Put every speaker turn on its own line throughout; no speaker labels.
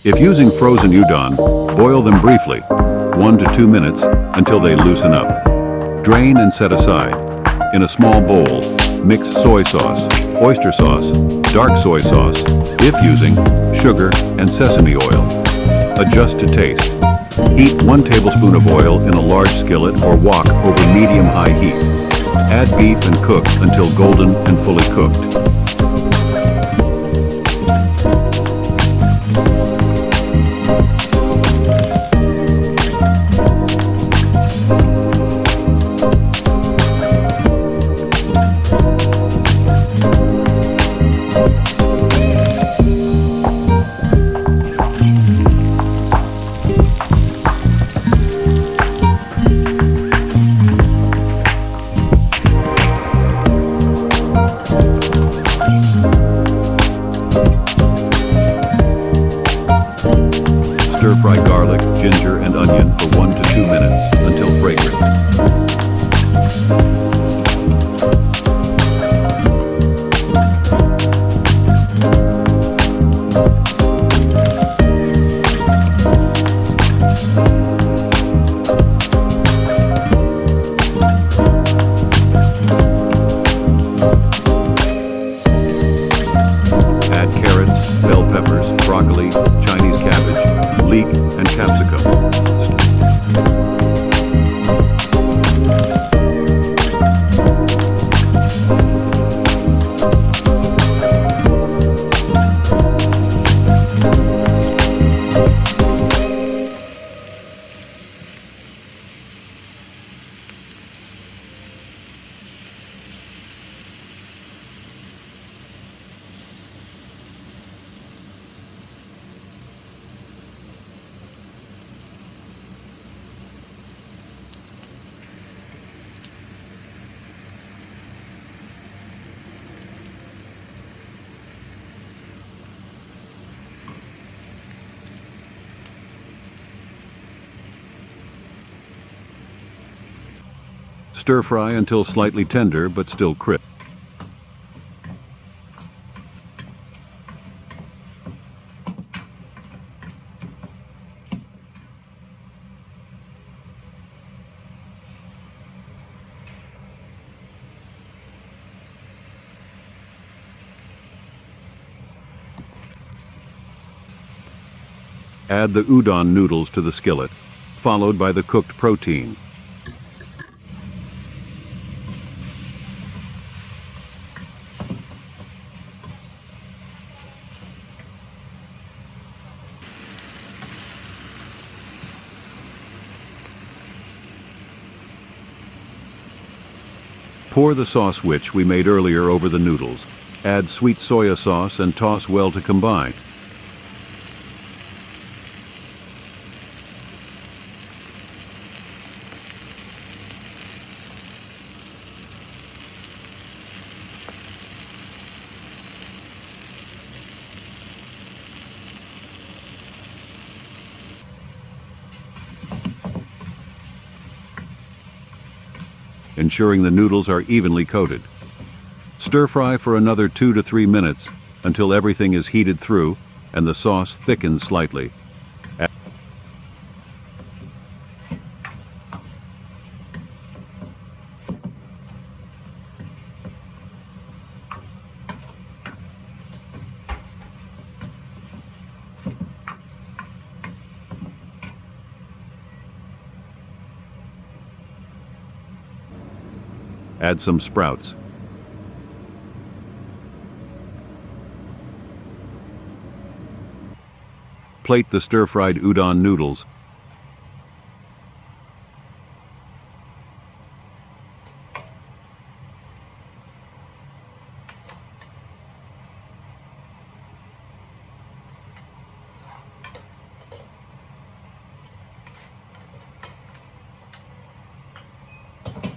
If using frozen udon, boil them briefly, 1 to 2 minutes, until they loosen up. Drain and set aside. In a small bowl, mix soy sauce, oyster sauce, dark soy sauce, if using, sugar and sesame oil. Adjust to taste. Heat 1 tablespoon of oil in a large skillet or wok over medium-high heat. Add beef and cook until golden and fully cooked. Stir-fry garlic, ginger, and onion for 1 to 2 minutes until fragrant. Add carrots, bell peppers, broccoli, Chinese cabbage, leek, and capsicum. Stir-fry until slightly tender but still crisp. Add the udon noodles to the skillet, followed by the cooked protein. Pour the sauce which we made earlier over the noodles. Add sweet soya sauce and toss well to combine. Ensuring the noodles are evenly coated. Stir-fry for another 2 to 3 minutes until everything is heated through and the sauce thickens slightly. Add some sprouts. Plate the stir-fried udon noodles.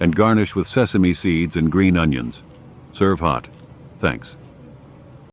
And garnish with sesame seeds and green onions. Serve hot. Thanks.